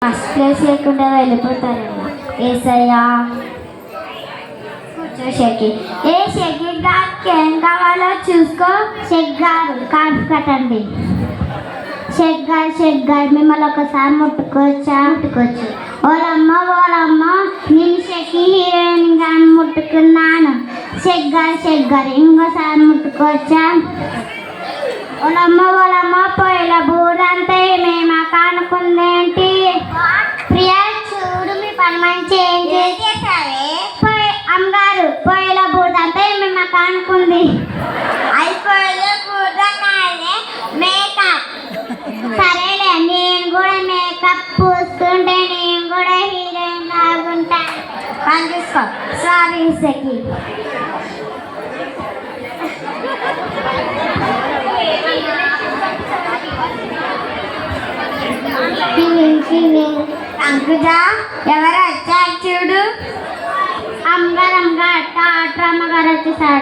First place లేకుండా వెళ్ళిపోతారమ్మా. ఏసయ్యా కూర్చో షెకి. ఏ షెకి గారికి ఏం కావాలో చూసుకో. షెక్ గారు కాఫీ కట్టండి. షెక్ గారు మిమ్మల్ని ఒకసారి ముట్టుకోవచ్చా? ముట్టుకోవచ్చు. ఓలమ్మ నేను షెకి హీరోయిన్ గాని ముట్టుకున్నాను. షెక్ గారు ఇంకోసారి ముట్టుకోవచ్చా? ఓలమ్మ పొయ్యిల బూరంతా మేము కానుకుందేంటి? ప్రియా చూడు మీ పని మంచి ఏం చేసేసావే. అమ్మగారు పొయ్యిల బూరంతా మేము కానుకుంది. అయిపోయే బూర కాదే మేకప్. సరేలే నేను కూడా మేకప్ పూసుకుంటే నేను కూడా హీరోయిన్ లాగుంటాను. పని చూసుకో. సారీ సెకి. అంకుజా ఎవరు వచ్చారు చూడు. అమ్మగారు డాక్టర్ అమ్మగారు వచ్చేసారు.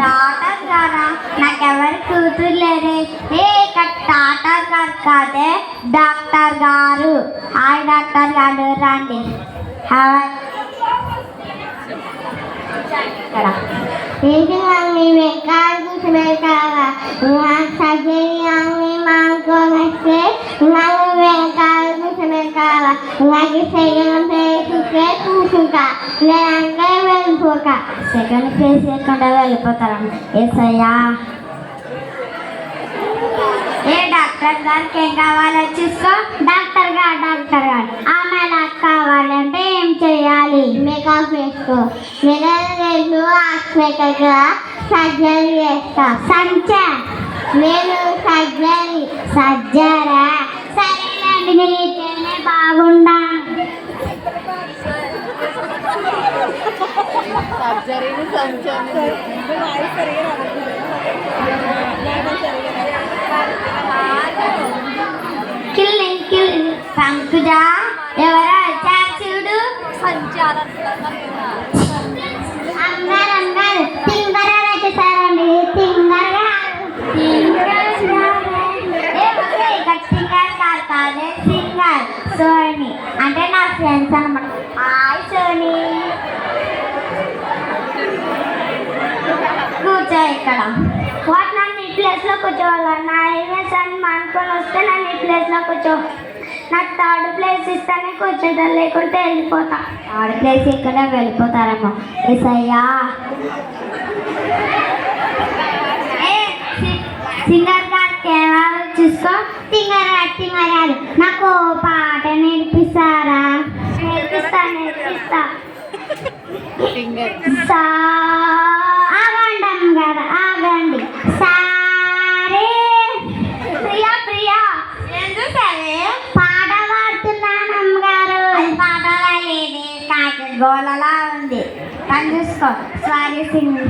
డాక్టర్ గారా? నాకెవరు కూతురు లేదే. డాక్టర్ గారు కాదే డాక్టర్ గారు. హాయ్ డాక్టర్ గారు రండి. ఏంటి మమ్మీ వెక్కాలు కూర్చోబెట్టావా? సర్జరీ అమ్మి మానుకోవస్తే మళ్ళీ వెక్కాలు కూర్చోబెట్టావా? నాకు సెకండ్ ప్లేస్ కూర్చుంటా, లేదంటే వెళ్ళిపోక. సెకండ్ ప్లేస్ లేకుండా వెళ్ళిపోతారమ్మ. ఏసయ్యా ఏ డాక్టర్ గారికి ఏం కావాలో చూసుకో. డాక్టర్ గారు ఆమె నాకు కావాలంటే ఏం చేయాలి? మేకప్ వేసుకో. నేను హాస్పిటల్గా సర్జరీ చేస్తా. నేను సర్జరా? సరేనండి నేను ఇట్లనే బాగుండా. పంకుజా ఎవరో వచ్చారు చూడు. అమ్మారు తింగర వచ్చేసారండి. సింగర్ కాదే సింగర్ సోని అంటే నా ఫ్రెండ్స్ అనమాట. హాయ్ సోని కూర్చో ఇక్కడ. వాట్ నన్ను ఈ ప్లేస్లో కూర్చోవాలా? నా ఈవెంట్స్ అని అనుకొని వస్తే నన్ను ఈ ప్లేస్లో కూర్చో. నాకు థర్డ్ ప్లేస్ ఇస్తానే కూర్చుంటాను, లేకుంటే వెళ్ళిపోతా. థర్డ్ ప్లేస్ ఇక్కడ వెళ్ళిపోతారమ్మా. ఏసయ్యా సింగర్ గారికి ఏవాళ్ళు చూసుకో. సింగర్ గారు నాకు పాట నేర్పిస్తారా? నేర్పిస్తా. ఆగండి గారు ఆగండి. సారే ప్రియా ఎందుకనే పాట పాడుతున్నాను అమ్మగారు. పాట లేదు, కాకి గోళలా ఉంది. పని చూసుకో. సారీ సింగ్.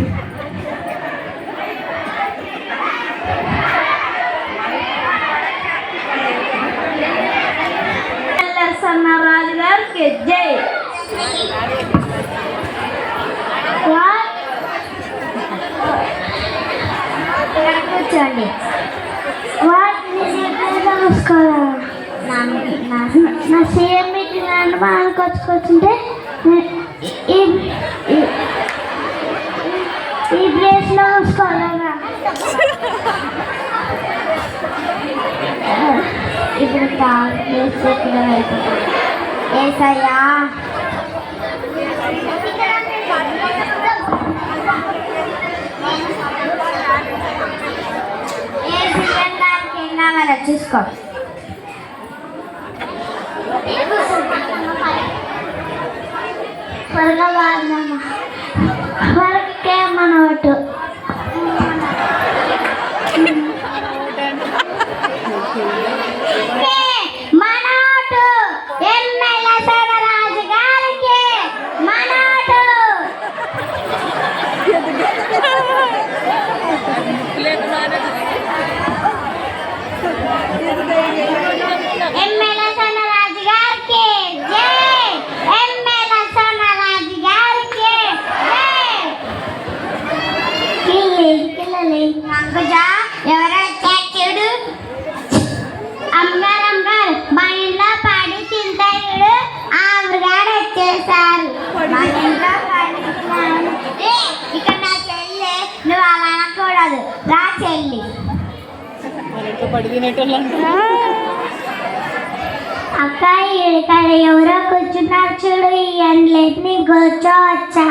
రాజు గారికి జై. కూర్చోండి. నమస్కారం. నా సీఎం మీటింగ్ అంటే మనకు వచ్చుకొచ్చుంటే ఈ ప్లేస్లో చూసుకోవాలరా. ఇప్పుడు ప్లేస్ ఎక్కడ అయిపోతుంది. ఏసయ్యా చూసుకో. త్వరగా వాడమ్మా. త్వరకే మన ఓటు. రాజు గారికి మన ఓటు. Let's అక్క ఇక్కడ ఎవరో కూర్చున్నారు చూడు, ఈ ఎండ్లేట్ని కూర్చోవచ్చా?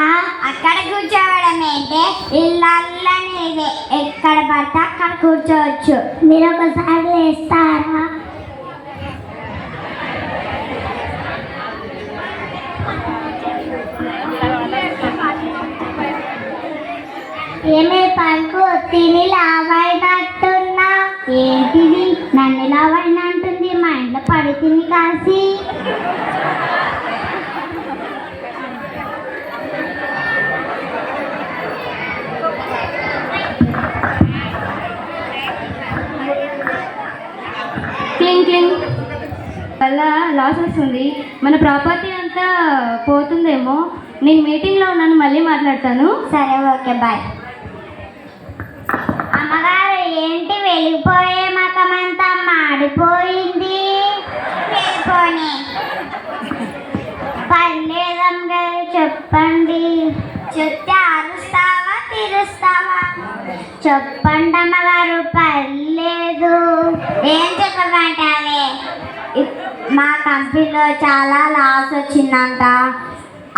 అక్కడ కూర్చోవడం ఏంటి, ఇల్లనేది ఎక్కడ పడితే అక్కడ కూర్చోవచ్చు. మీరు ఒకసారి లేస్తారా? ఏమే పలుకు తిని లావైనట్టున్నా. ఏంటిది నన్ను లావైన అంటుంది, మా ఇంట్లో పడి తిని కాసి. క్లింగ్ క్లింగ్ వల్ల లాస్ వస్తుంది, మన ప్రాపర్టీ అంతా పోతుందేమో. నేను మీటింగ్లో ఉన్నాను, మళ్ళీ మాట్లాడతాను. సరే, ఓకే, బాయ్. అమ్మగారు ఏంటి వెళ్ళిపోయే మకమంతా మాడిపోయింది? వెళ్ళిపోని పర్లేదమ్మగారు, చెప్పండి. చెప్తే అరుస్తావా తీరుస్తావా? చెప్పండి అమ్మగారు, పర్లేదు. ఏం చెప్పమంటావే? మా కంపెనీలో చాలా లాస్ వచ్చిందంట.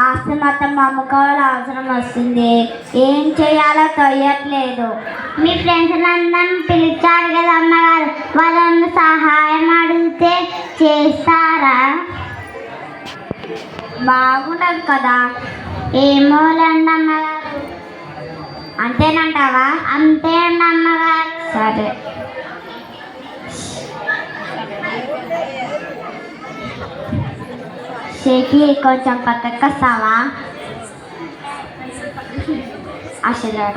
ఆస్తి మొత్తం అమ్ముకోవాలి అవసరం వస్తుంది. ఏం చేయాలో తొయ్యట్లేదు. మీ ఫ్రెండ్స్ అందరిని పిలిచారు కదా అమ్మగారు, వాళ్ళని సహాయం అడిగితే చేస్తారా? బాగుండదు కదా. ఏమోలేండి అమ్మగారు. అంతేనంటావా? అంతే అండి అమ్మగారు. సరే. షేకి కొంచెం పక్కకు వస్తావా? అసలు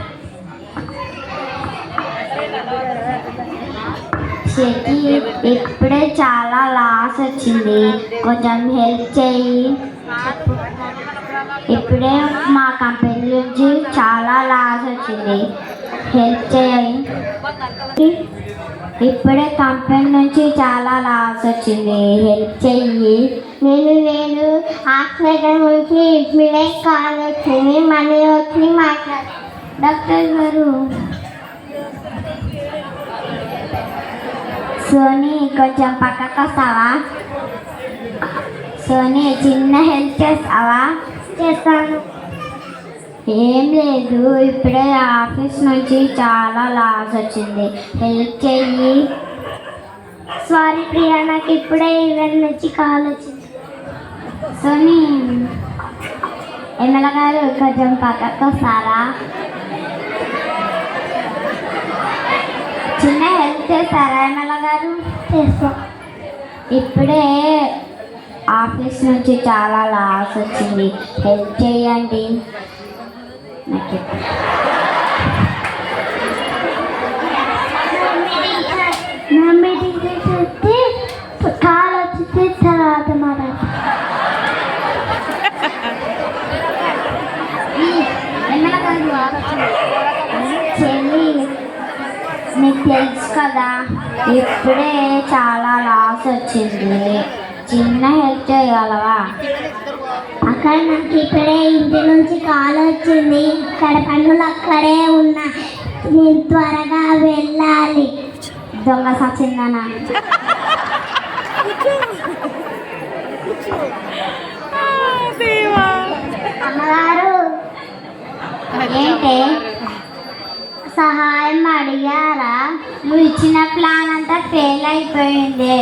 షేకి ఇప్పుడే చాలా లాస్ వచ్చింది, కొంచెం హెల్ప్ చేయి. ఇప్పుడే మా కంపెనీ నుంచి చాలా లాస్ వచ్చింది, హెల్ప్ చేయి. ఇప్పుడే కంపెనీ నుంచి చాలా లాస్ వచ్చింది, హెల్ప్ చెయ్యి. నేను హాస్పిటల్ నుంచి ఇప్పుడే కాల్ వచ్చింది, మనీ వచ్చి మాట్లాడు. డాక్టర్ గారు, సోనీ కొంచెం పక్కకు వస్తావా? సోనీ చిన్న హెల్ప్ చేస్తావా? చేస్తాను. ఏం లేదు, ఇప్పుడే ఆఫీస్ నుంచి చాలా లాస్ వచ్చింది, హెల్ప్ చెయ్యి. సారీ ప్రియా, నాకు ఇప్పుడే ఈవెంట్ నుంచి కాల్ వచ్చింది. సోనీ, ఎమ్మెల్యే గారు కొంచెం పక్కకు వస్తారా? చిన్న హెల్ప్ చేస్తారా ఎమ్మెల్యే గారు? చేస్తాం. ఇప్పుడే ఆఫీస్ నుంచి చాలా లాస్ వచ్చింది, హెల్ప్ చేయండి. కాల్ వచ్చి తర్వాత మాట చెల్లి, నీకు తెలుసు కదా ఇప్పుడే చాలా లాస్ వచ్చింది, చిన్న హెల్ప్ చేయగలవా? అక్కడ నాకు ఇప్పుడే ఇంటి నుంచి కాల్ వచ్చింది, ఇక్కడ పనులు అక్కడే ఉన్నా, నేను త్వరగా వెళ్ళాలి. దొంగ సచిందనా. అమ్మగారు, ఏంటి సహాయం అడిగారా? నువ్వు ఇచ్చిన ప్లాన్ అంతా ఫెయిల్ అయిపోయింది.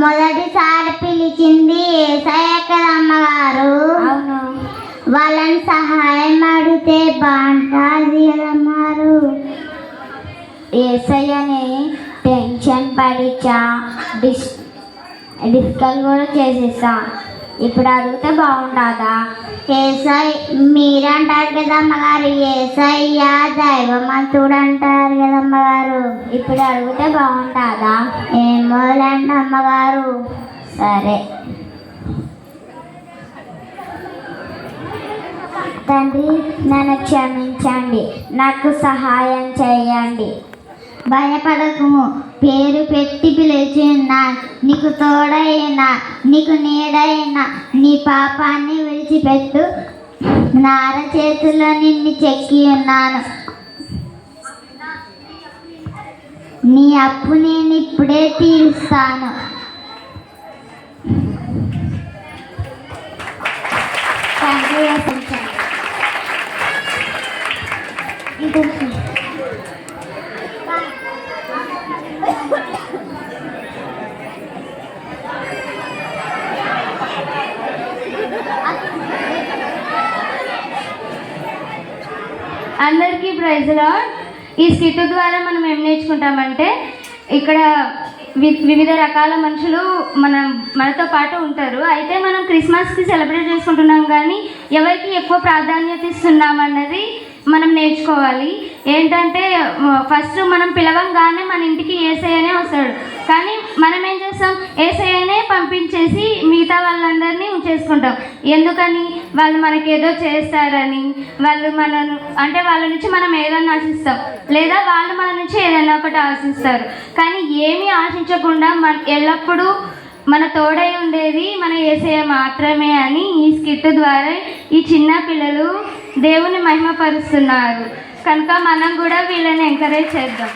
మొదటిసారి పిలిచింది ఏసయ్య కదా అమ్మగారు? అవును. వాళ్ళని సహాయం అడిగితే బాగుంటుంది కదమ్మగారు. ఏసయ్యని టెన్షన్ పడిచా, డిస్కల్ కూడా చేసేసా. ఇప్పుడు అడిగితే బాగుంటుందా? ఏసై మీరంటారు కదా అమ్మగారు, ఏసయ్య దైవమంతుడు అంటారు కదా అమ్మగారు. ఇప్పుడు అడిగితే బాగుంటుందా? ఏమోలేండి అమ్మగారు. సరే. తండ్రి, నన్ను క్షమించండి, నాకు సహాయం చేయండి. భయపడకుము, పేరు పెట్టి పిలిచి ఉన్నా, నీకు తోడైనా నీకు నీడైనా నీ పాపాన్ని విడిచిపెట్టు. నార చేతిలో నిన్ను చెక్కి ఉన్నాను. నీ అప్పు నేను ఇప్పుడే తీరుస్తాను. థ్యాంక్ యూ యేసయ్య. అందరికీ ప్రైజ్ లార్డ్. ఈ స్కిట్ ద్వారా మనం ఏం నేర్చుకుంటామంటే ఇక్కడ వివిధ రకాల మనుషులు మనతో పాటు ఉంటారు. అయితే మనం క్రిస్మస్కి సెలబ్రేట్ చేసుకుంటున్నాం, కానీ ఎవరికి ఎక్కువ ప్రాధాన్యత ఇస్తున్నాం అన్నది మనం నేర్చుకోవాలి. ఏంటంటే ఫస్ట్ మనం పిలవంగానే మన ఇంటికి యేసయ్యనే వస్తాడు, కానీ మనం ఏం చేస్తాం, యేసయ్యనే పంపించేసి మిగతా వాళ్ళందరినీ ఉంచేసుకుంటాం. ఎందుకని? వాళ్ళు మనకేదో చేస్తారని, వాళ్ళు వాళ్ళ నుంచి మనం ఏదైనా ఆశిస్తాం, లేదా వాళ్ళు మన నుంచి ఏదైనా ఒకటి ఆశిస్తారు. కానీ ఏమీ ఆశించకుండా ఎల్లప్పుడూ మన తోడై ఉండేది మన యేసయ్య మాత్రమే అని ఈ స్కిట్ ద్వారా ఈ చిన్న పిల్లలు దేవుని మహిమపరుస్తున్నారు. కనుక మనం కూడా వీళ్ళని ఎంకరేజ్ చేద్దాం.